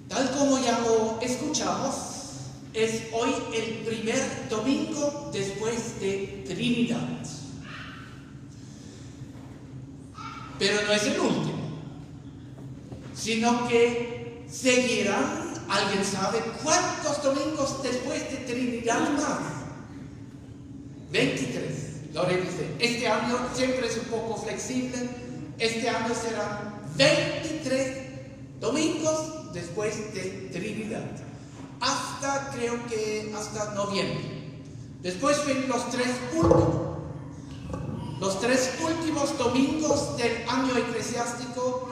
Tal como ya lo escuchamos, es hoy el primer domingo después de Trinidad. Pero no es el último, sino que seguirán, ¿alguien sabe cuántos domingos después de Trinidad más? 23, lo revisé. Este año siempre es un poco flexible. Este año serán 23 domingos después de Trinidad. Creo que hasta noviembre. Después vienen los tres últimos domingos del año eclesiástico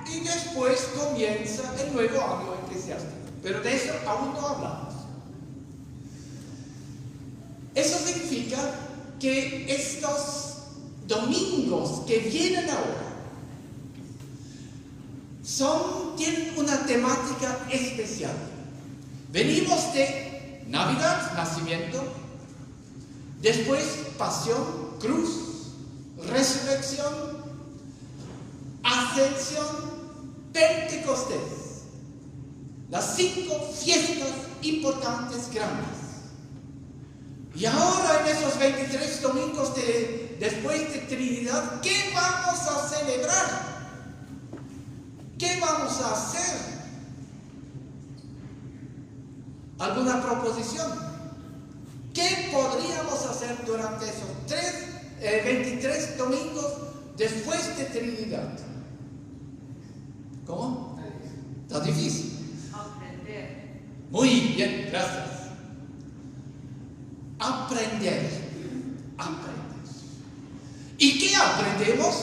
y después comienza el nuevo año eclesiástico. Pero de eso aún no hablamos. Eso significa que estos domingos que vienen ahora tienen una temática especial. Venimos de Navidad, nacimiento, después pasión, cruz, resurrección, ascensión, Pentecostés. Las 5 fiestas importantes grandes. Y ahora en esos 23 domingos después de Trinidad, ¿qué vamos a celebrar? ¿Qué vamos a hacer? ¿Alguna proposición? ¿Qué podríamos hacer durante esos 23 domingos después de Trinidad? ¿Cómo? Está difícil. Aprender. Muy bien, gracias. Aprender. ¿Y qué aprendemos?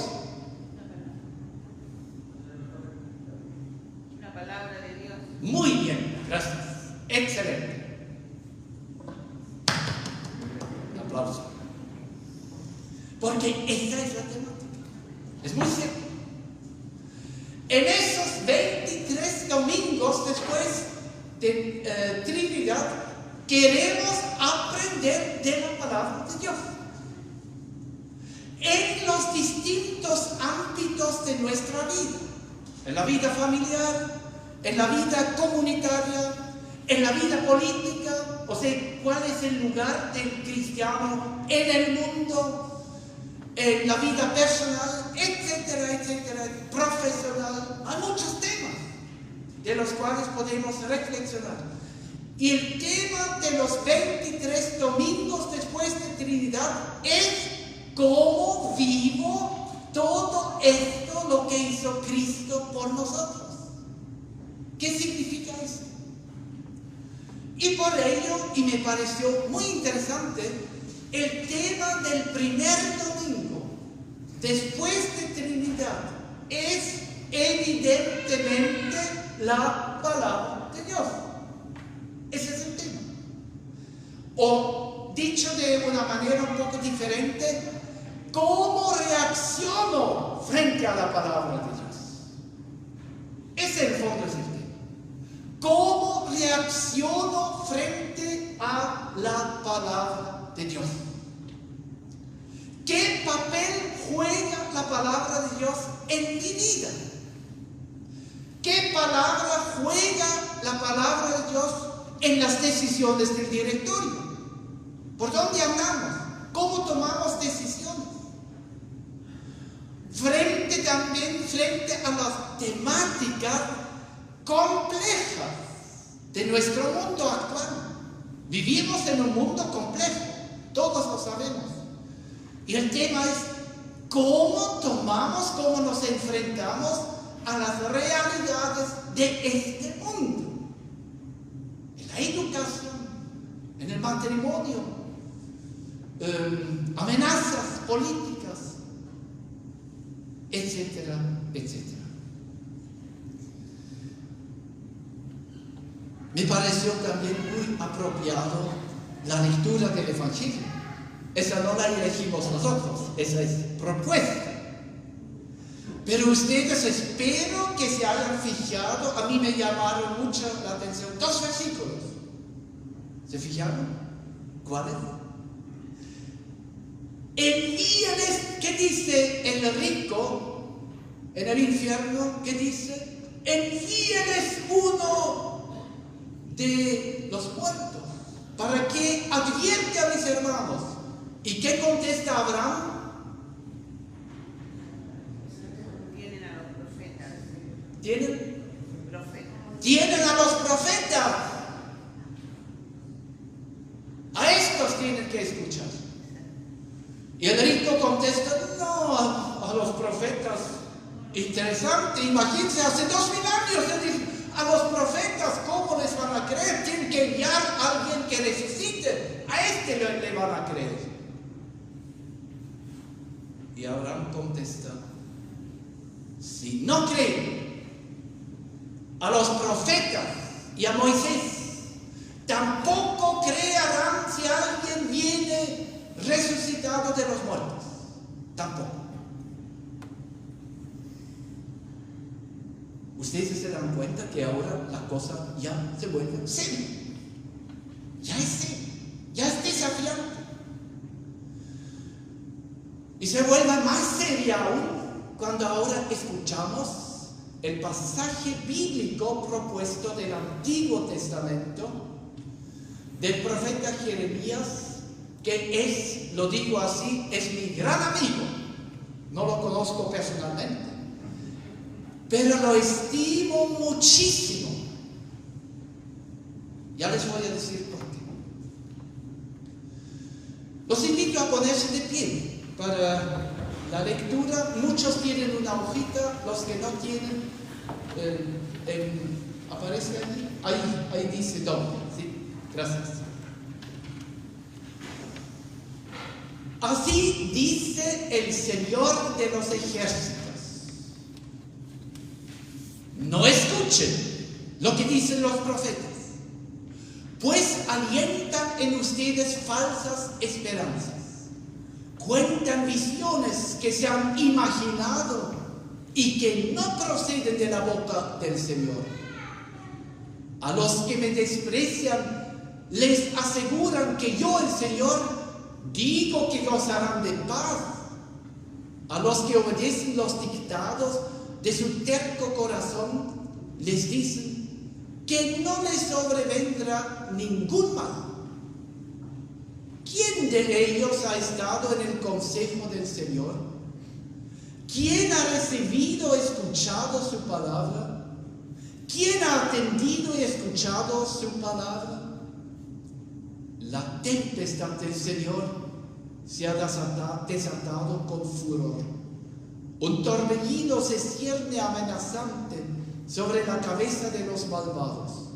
La palabra de Dios. Muy bien, gracias. Excelente. Un aplauso. Porque esa es la temática. Es muy simple. En esos 23 domingos después de Trinidad, queremos aprender de la palabra de Dios. En los distintos ámbitos de nuestra vida. En la vida familiar, en la vida comunitaria, en la vida política, o sea, cuál es el lugar del cristiano en el mundo, en la vida personal, etcétera, etcétera, profesional. Hay muchos temas de los cuales podemos reflexionar. Y el tema de los 23 domingos después de Trinidad es cómo vivo todo esto, lo que hizo Cristo por nosotros. ¿Qué significa eso? Y por ello, y me pareció muy interesante, el tema del primer domingo después de Trinidad es evidentemente la palabra de Dios. Ese es el tema. O dicho de una manera un poco diferente, ¿cómo reacciono frente a la palabra de Dios? Ese en el fondo es el tema. ¿Cómo reacciono frente a la palabra de Dios? ¿Qué papel juega la palabra de Dios en mi vida? ¿Qué palabra juega la palabra de Dios en las decisiones del directorio? ¿Por dónde andamos? ¿Cómo tomamos decisiones? Frente a las temáticas complejas de nuestro mundo actual. Vivimos en un mundo complejo, todos lo sabemos. Y el tema es cómo nos enfrentamos a las realidades de este mundo. En la educación, en el matrimonio, amenazas políticas, etcétera, etcétera. Me pareció también muy apropiado la lectura del Evangelio. Esa no la elegimos nosotros, esa es propuesta. Pero ustedes espero que se hayan fijado, a mí me llamaron mucho la atención 2 versículos. ¿Se fijaron? ¿Cuáles? Envíales, ¿qué dice el rico en el infierno? ¿Qué dice? envíeles uno de los muertos para que advierte a mis hermanos. ¿Y qué contesta Abraham? Tienen a los profetas. ¿Tienen? Profetas. Tienen a los profetas. A estos tienen que escuchar. Y el rico contesta, no, a los profetas. Interesante, imagínense, hace 2000 años él dice, a los profetas, ¿cómo les van a creer? Tienen que enviar a alguien que resucite. A este le van a creer. Y Abraham contesta, si no creen a los profetas y a Moisés, tampoco creerán si alguien viene resucitado de los muertos. Tampoco. Ustedes se dan cuenta que ahora la cosa ya se vuelve seria. Ya es seria. Ya es desafiante. Y se vuelve más seria aún cuando ahora escuchamos el pasaje bíblico propuesto del Antiguo Testamento del profeta Jeremías, que es, lo digo así, es mi gran amigo. No lo conozco personalmente, pero lo estimo muchísimo. Ya les voy a decir por qué. Los invito a ponerse de pie para la lectura. Muchos tienen una hojita, los que no tienen, aparece ahí dice dónde. Sí, gracias. Así dice el Señor de los ejércitos. No escuchen lo que dicen los profetas, pues alientan en ustedes falsas esperanzas. Cuentan visiones que se han imaginado y que no proceden de la boca del Señor. A los que me desprecian les aseguran que yo, el Señor, digo que gozarán de paz. A los que obedecen los dictados de su terco corazón les dicen que no les sobrevendrá ningún mal. ¿Quién de ellos ha estado en el consejo del Señor? ¿Quién ha recibido y escuchado su palabra? ¿Quién ha atendido y escuchado su palabra? La tempestad del Señor se ha desatado con furor. Un torbellino se cierne amenazante sobre la cabeza de los malvados.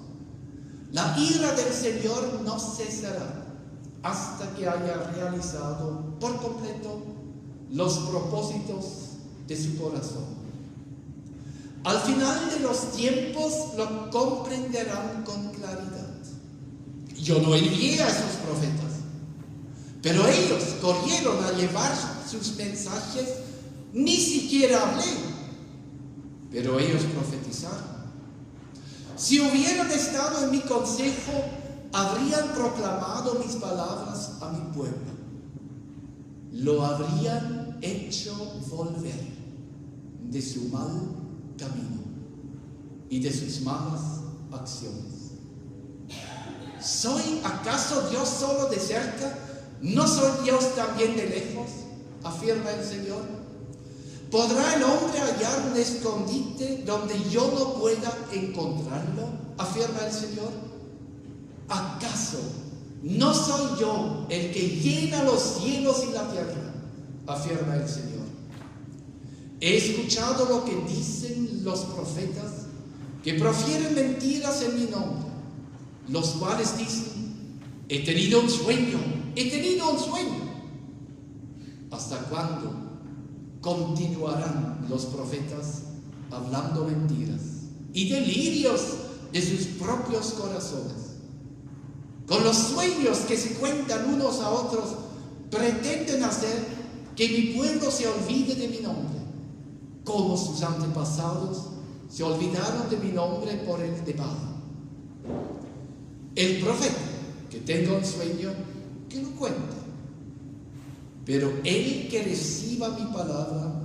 La ira del Señor no cesará hasta que haya realizado por completo los propósitos de su corazón. Al final de los tiempos lo comprenderán con claridad. Yo no envié a esos profetas, pero ellos corrieron a llevar sus mensajes. Ni siquiera hablé, pero ellos profetizaron. Si hubieran estado en mi consejo, habrían proclamado mis palabras a mi pueblo. Lo habrían hecho volver de su mal camino y de sus malas acciones. ¿Soy acaso Dios solo de cerca? ¿No soy Dios también de lejos?, afirma el Señor. ¿Podrá el hombre hallar un escondite donde yo no pueda encontrarlo?, afirma el Señor. ¿Acaso no soy yo el que llena los cielos y la tierra?, afirma el Señor. He escuchado lo que dicen los profetas que profieren mentiras en mi nombre, los cuales dicen: he tenido un sueño, he tenido un sueño. ¿Hasta cuándo continuarán los profetas hablando mentiras y delirios de sus propios corazones? Con los sueños que se cuentan unos a otros, pretenden hacer que mi pueblo se olvide de mi nombre, como sus antepasados se olvidaron de mi nombre por el de Baal. El profeta que tenga un sueño, que lo cuente, pero el que reciba mi palabra,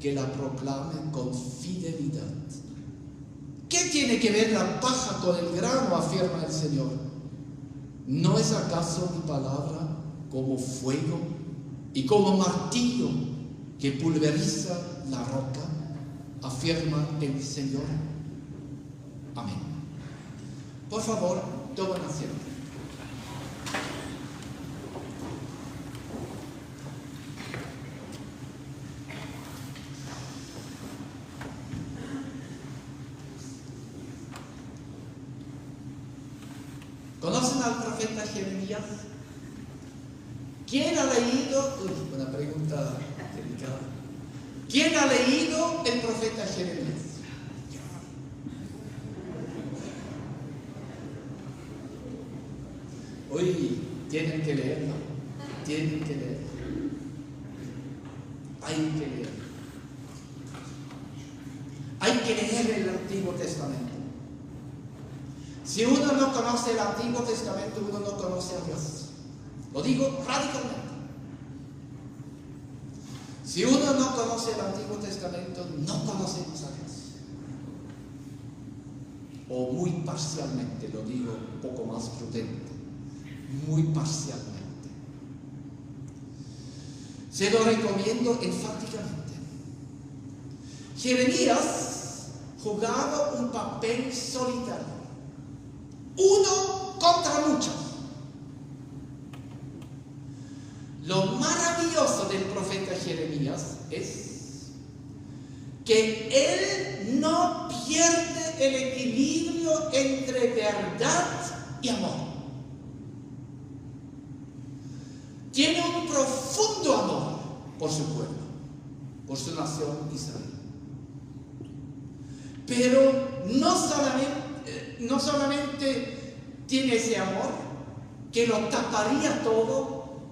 que la proclame con fidelidad. ¿Qué tiene que ver la paja con el grano?, afirma el Señor. ¿No es acaso mi palabra como fuego y como martillo que pulveriza la roca?, afirma el Señor. Amén. Por favor, tomen asiento. ¿Conocen al profeta Jeremías? ¿Quién ha leído? Una pregunta delicada. ¿Quién ha leído el profeta Jeremías? Tienen que leerlo. Tienen que leerlo. Hay que leerlo. Hay que leer el Antiguo Testamento. Si uno no conoce el Antiguo Testamento, uno no conoce a Dios. Lo digo radicalmente. Si uno no conoce el Antiguo Testamento, no conocemos a Dios. O muy parcialmente, lo digo un poco más prudente. Muy parcialmente. Se lo recomiendo enfáticamente. Jeremías jugaba un papel solitario. Uno contra muchos. Lo maravilloso del profeta Jeremías es que él no pierde el equilibrio entre verdad y amor. Tiene un profundo amor por su pueblo, por su nación Israel. Pero no solamente tiene ese amor que lo taparía todo,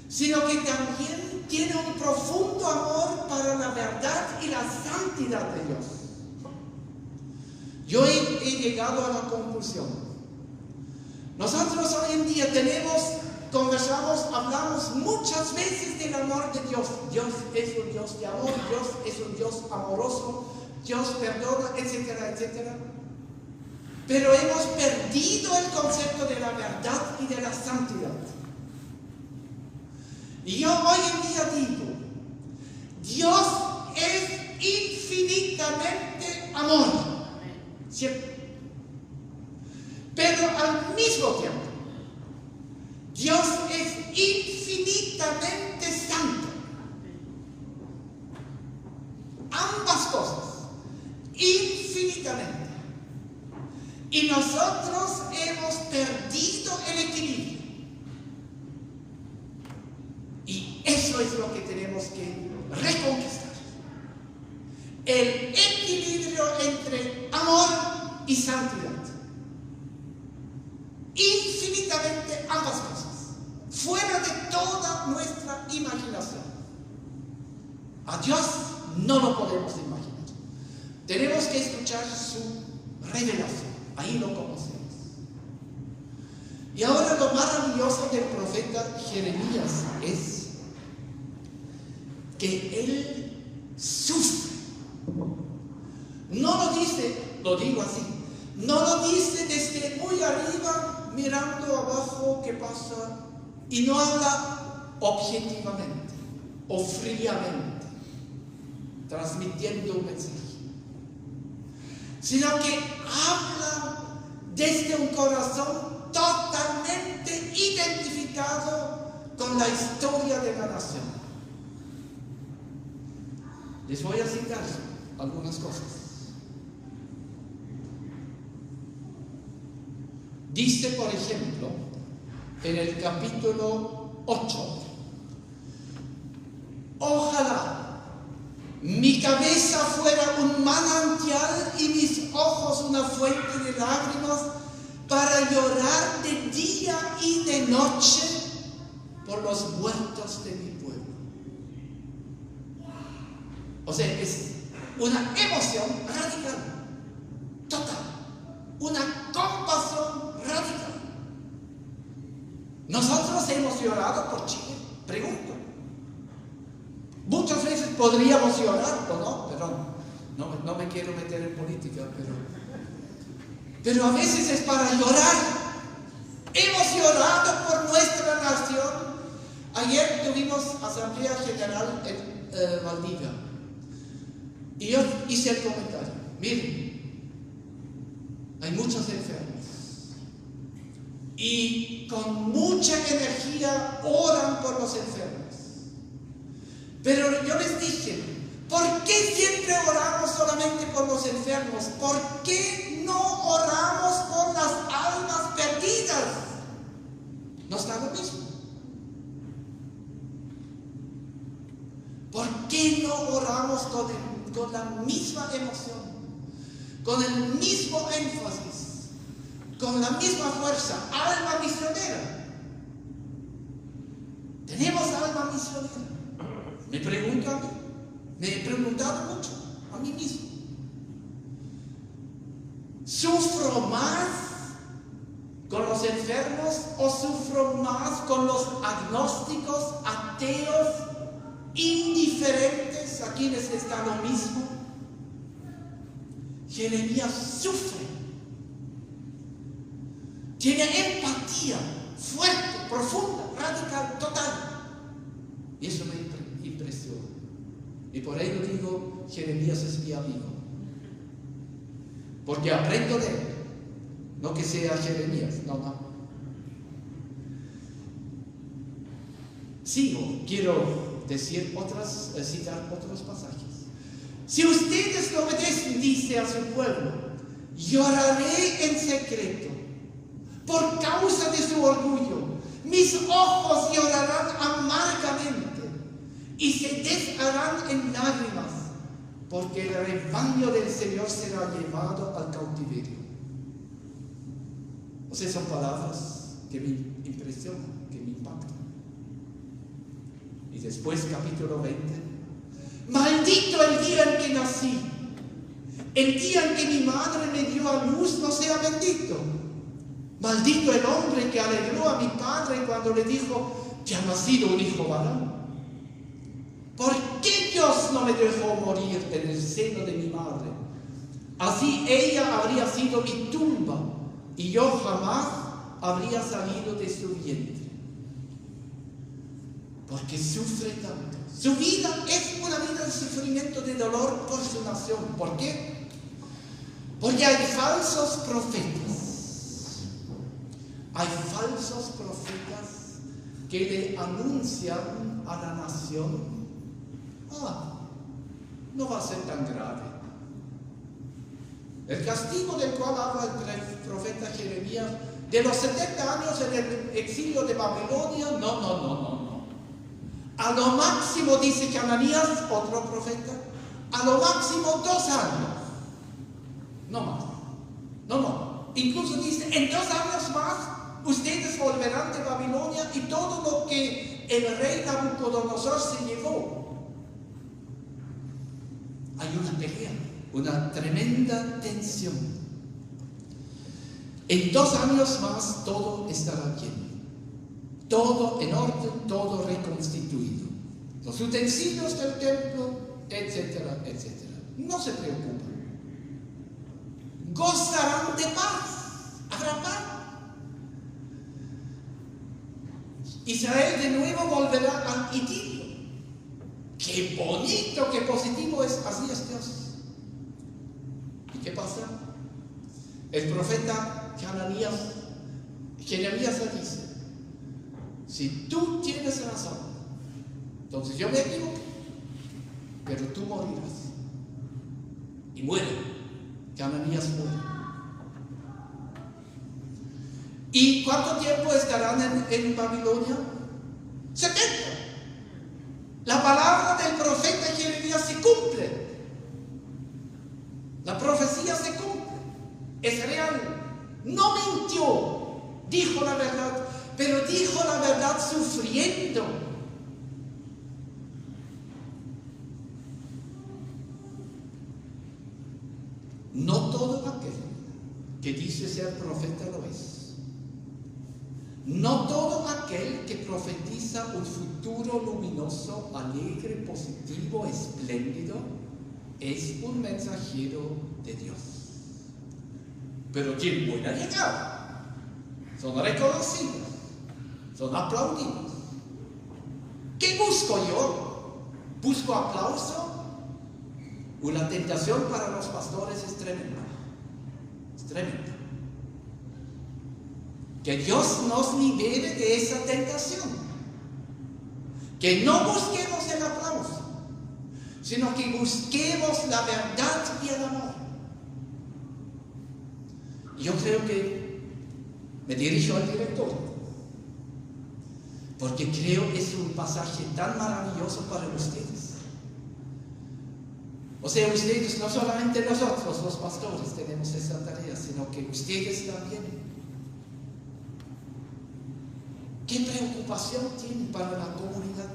sino que también tiene un profundo amor para la verdad y la santidad de Dios. Yo he llegado a la conclusión. Nosotros hoy en día conversamos, hablamos muchas veces del amor de Dios. Dios es un Dios de amor, Dios es un Dios amoroso, Dios perdona, etcétera, etcétera. Pero hemos perdido el concepto de la verdad y de la santidad. Y yo hoy en día digo, Dios es infinitamente amor, ¿cierto? Pero al mismo tiempo, Dios es infinitamente santo. Ambas cosas, infinitamente. Y nosotros hemos perdido el equilibrio. Y eso es lo que tenemos que reconquistar. El equilibrio entre amor y santidad. Infinitamente ambas cosas. Fuera de toda nuestra imaginación. A Dios no lo podemos imaginar. Tenemos que escuchar su revelación. Ahí lo conocemos. Y ahora lo maravilloso del profeta Jeremías es que él sufre. No lo dice, lo digo así, no lo dice desde muy arriba, mirando abajo qué pasa, y no habla objetivamente o fríamente, transmitiendo un mensaje, sino que habla desde un corazón totalmente identificado con la historia de la nación. Les voy a citar algunas cosas. Dice, por ejemplo, en el capítulo 8, ojalá mi cabeza fuera un manantial y mis ojos una fuente de lágrimas para llorar de día y de noche por los muertos de mi pueblo. O sea, es una emoción radical, total, una compasión radical. Nosotros hemos llorado por Chile, pregunto. Muchas veces podríamos llorar, ¿o no? Pero no me quiero meter en política, pero a veces es para llorar. Hemos llorado por nuestra nación. Ayer tuvimos Asamblea General en Valdivia y yo hice el comentario: miren, hay muchos enfermos y con mucha energía oran por los enfermos, pero yo les dije: ¿por qué siempre oramos solamente por los enfermos? ¿Por qué no oramos por las almas perdidas? ¿No está lo mismo? ¿Por qué no oramos con la misma emoción, con el mismo énfasis, con la misma fuerza? Alma misionera. Tenemos alma misionera. Me pregunto a mí. Me he preguntado mucho a mí mismo: ¿sufro más con los enfermos o sufro más con los agnósticos, ateos, indiferentes, a quienes está lo mismo? Jeremías sufre, tiene empatía fuerte, profunda, radical, total, y eso me impresiona. Y por ello digo: Jeremías es mi amigo, porque aprendo de él, no que sea Jeremías, no. Sigo, quiero citar otros pasajes. Si ustedes no obedecen, dice a su pueblo, lloraré en secreto por causa de su orgullo. Mis ojos llorarán amargamente y se desharán en lágrimas, porque el rebaño del Señor será llevado al cautiverio. O sea, son palabras que me impresionan, que me impactan. Y después, capítulo 20: maldito el día en que nací, el día en que mi madre me dio a luz no sea bendito. Maldito el hombre que alegró a mi padre cuando le dijo: te ha nacido un hijo varón. ¿Por qué Dios no me dejó morir en el seno de mi madre? Así ella habría sido mi tumba y yo jamás habría salido de su vientre. Porque sufre tanto. Su vida es una vida de sufrimiento, de dolor por su nación. ¿Por qué? Porque hay falsos profetas. Hay falsos profetas que le anuncian a la nación: no va a ser tan grave. El castigo del cual habla el profeta Jeremías, de los 70 años en el exilio de Babilonia, no. A lo máximo, dice que Ananías, otro profeta, a lo máximo 2 años. No más. No. Incluso dice: en 2 años más ustedes volverán de Babilonia y todo lo que el rey Nabucodonosor se llevó. Hay una pelea, una tremenda tensión. En 2 años más todo estará lleno, todo en orden, todo reconstituido, los utensilios del templo, etcétera, etcétera. No se preocupen, gozarán de paz, habrá paz. Israel de nuevo volverá al idilio. ¡Qué bonito, qué positivo es! Así es Dios. ¿Y qué pasa? El profeta Jeremías le dice: si tú tienes razón, entonces yo me equivoqué, pero tú morirás. Y muere. Ananías muere. ¿Y cuánto tiempo estarán en Babilonia? 70. La palabra del profeta Jeremías se cumple. La profecía se cumple. Es real. No mintió. Dijo la verdad. Pero dijo la verdad sufriendo. No todo aquel que dice ser profeta lo es. No todo aquel que profetiza un futuro luminoso, alegre, positivo, espléndido, es un mensajero de Dios. Pero tiene buena llegada. Son reconocidos. Son aplaudidos. ¿Qué busco yo? ¿Busco aplauso? La tentación para los pastores es tremenda. Es tremenda. Que Dios nos libere de esa tentación. Que no busquemos el aplauso, sino que busquemos la verdad y el amor. Yo creo que me dirijo al director, porque creo que es un pasaje tan maravilloso para ustedes. O sea, ustedes, no solamente nosotros los pastores tenemos esa tarea, sino que ustedes también. ¿Qué preocupación tienen para la comunidad?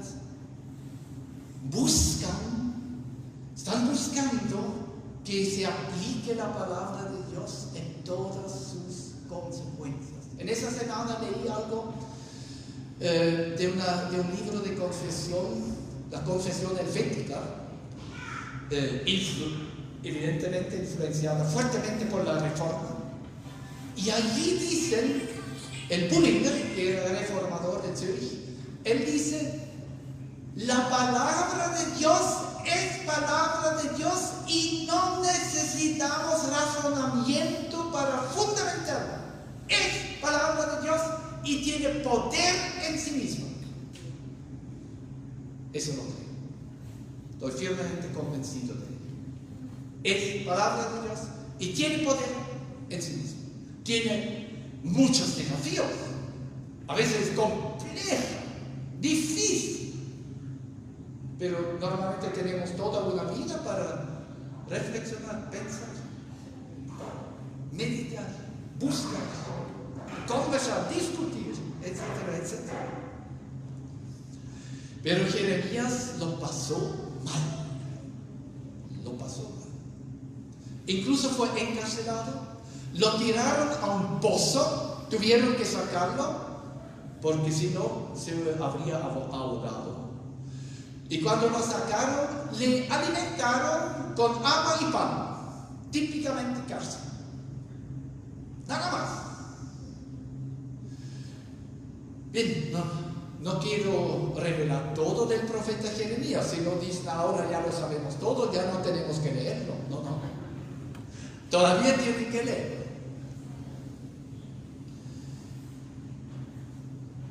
Están buscando que se aplique la palabra de Dios en todas sus consecuencias. En esa semana leí algo de un libro de confesión, la confesión helvética, evidentemente influenciada fuertemente por la Reforma. Y allí dicen, el Bullinger, que era reformador de Zürich, él dice: la palabra de Dios es palabra de Dios y no necesitamos razonamiento para fundamentarla. Es palabra de Dios y tiene poder en sí mismo. Eso lo creo. Estoy firmemente convencido de ello. Es palabra de Dios y tiene poder en sí mismo. Tiene muchos desafíos, a veces compleja, difícil, pero normalmente tenemos toda una vida para reflexionar, pensar, meditar, buscar, conversar, discutir, etcétera, etcétera. Pero Jeremías lo pasó mal. Incluso fue encarcelado. Lo tiraron a un pozo, tuvieron que sacarlo, porque si no se habría ahogado. Y cuando lo sacaron, le alimentaron con agua y pan, típicamente cárcel. Nada más. Bien, no quiero revelar todo del profeta Jeremías, si no dicen ahora ya lo sabemos todo, ya no tenemos que leerlo. No. Todavía tienen que leerlo.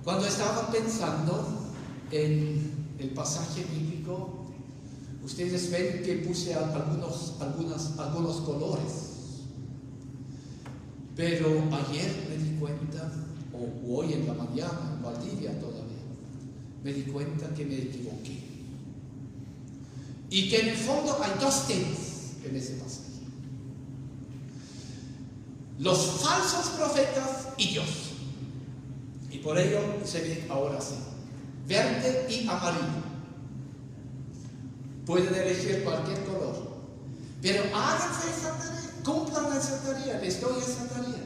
Cuando estaba pensando en el pasaje bíblico, ustedes ven que puse algunos colores. Pero ayer me di cuenta, o hoy en la mañana, en Valdivia todavía, me di cuenta que me equivoqué. Y que en el fondo hay dos temas en ese pasaje: los falsos profetas y Dios. Y por ello se ve ahora así: verde y amarillo. Pueden elegir cualquier color, pero háganse esa tarea, cumplan esa tarea, les doy esa tarea.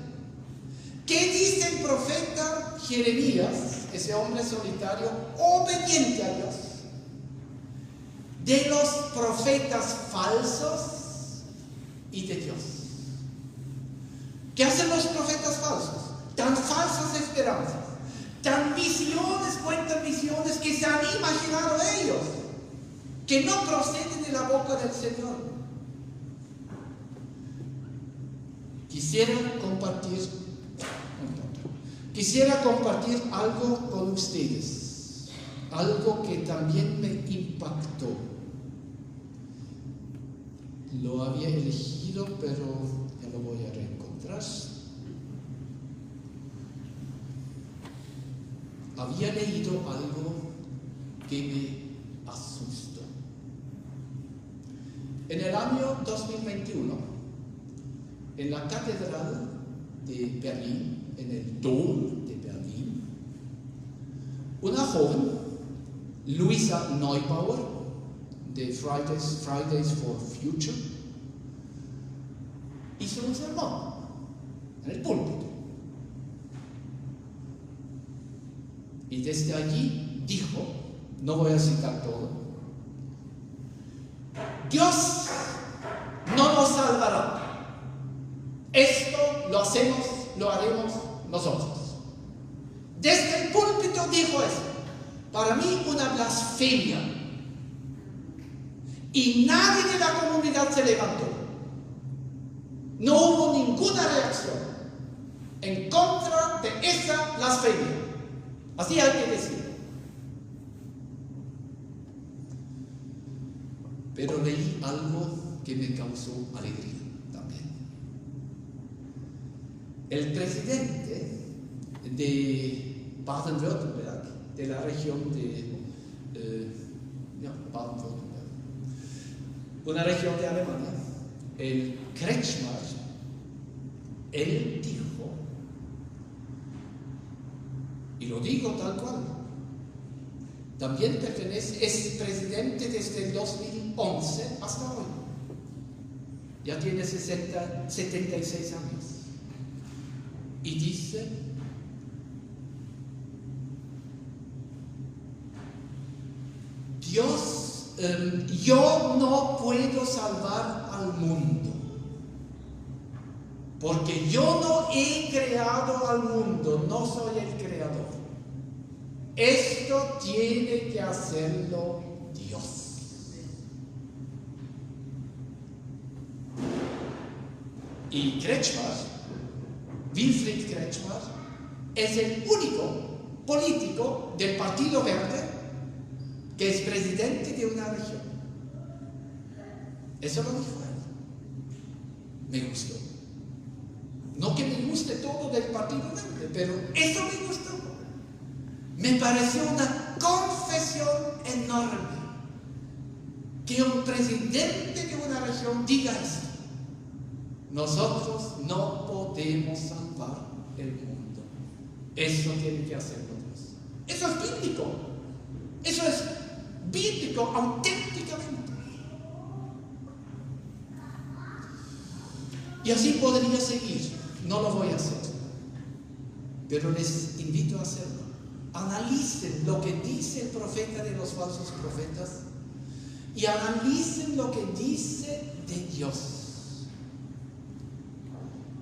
¿Qué dice el profeta Jeremías, ese hombre solitario, obediente a Dios, de los profetas falsos y de Dios? ¿Qué hacen los profetas falsos? Tan falsas esperanzas, tan visiones, cuentan visiones que se han imaginado ellos, que no proceden de la boca del Señor. Quisiera compartir algo con ustedes, algo que también me impactó. Lo había elegido, pero ya lo voy a reencontrar. Había leído algo que me asustó. En el año 2021, en la catedral de Berlín, en el Dom de Berlín, una joven, Luisa Neubauer, de Fridays for Future, hizo un sermón en el púlpito. Y desde allí dijo, no voy a citar todo: Dios salvará. Esto lo haremos nosotros. Desde el púlpito dijo eso. Para mí una blasfemia. Y nadie de la comunidad se levantó. No hubo ninguna reacción en contra de esa blasfemia. Así hay que decir. Pero leí algo que me causó alegría también. El presidente de Baden-Württemberg, de la región de Baden-Württemberg, una región de Alemania, el Kretschmer, él dijo, y lo digo tal cual, también es presidente desde el 2011 hasta hoy. Ya tiene 76 años. Y dice, Dios, yo no puedo salvar al mundo, porque yo no he creado al mundo, no soy el creador. Esto tiene que hacerlo Dios. Y Kretschmer, Wilfried Kretschmer, es el único político del Partido Verde que es presidente de una región. Eso lo dijo él. Me gustó. No que me guste todo del Partido Verde, pero eso me gustó. Me pareció una confesión enorme que un presidente de una región diga esto. Nosotros no podemos salvar el mundo. Eso tiene que hacerlo Dios. Eso es bíblico. Eso es bíblico auténticamente. Y así podría seguir. No lo voy a hacer. Pero les invito a hacerlo. Analicen lo que dice el profeta de los falsos profetas y analicen lo que dice de Dios.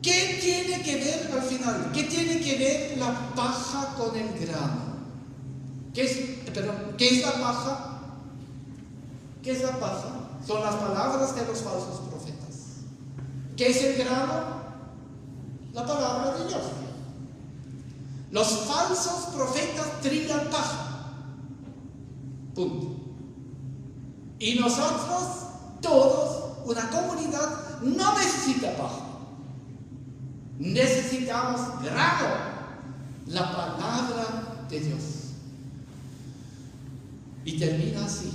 ¿Qué tiene que ver al final? ¿Qué tiene que ver la paja con el grano? ¿Qué es la paja? ¿Qué es la paja? Son las palabras de los falsos profetas. ¿Qué es el grano? La palabra de Dios. Los falsos profetas trillan paja. Punto. Y nosotros, todos, una comunidad, no necesita paja. Necesitamos grano, la palabra de Dios. Y termina así.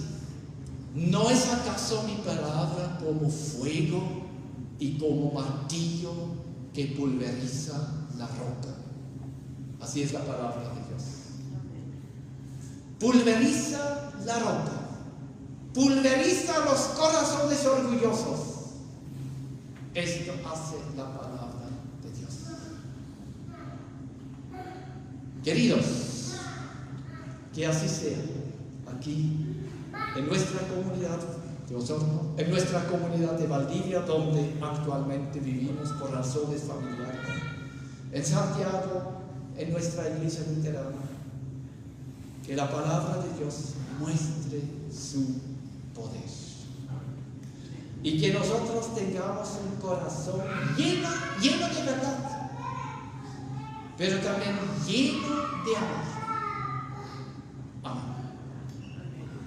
¿No es acaso mi palabra como fuego y como martillo que pulveriza la roca? Así es la palabra de Dios. Pulveriza la roca. Pulveriza los corazones orgullosos. Esto hace la palabra de Dios. Queridos, que así sea aquí en nuestra comunidad de Osorno, en nuestra comunidad de Valdivia, donde actualmente vivimos por razones familiares, en Santiago, en nuestra iglesia luterana, que la palabra de Dios muestre su poder y que nosotros tengamos un corazón lleno de verdad, pero también lleno de amor.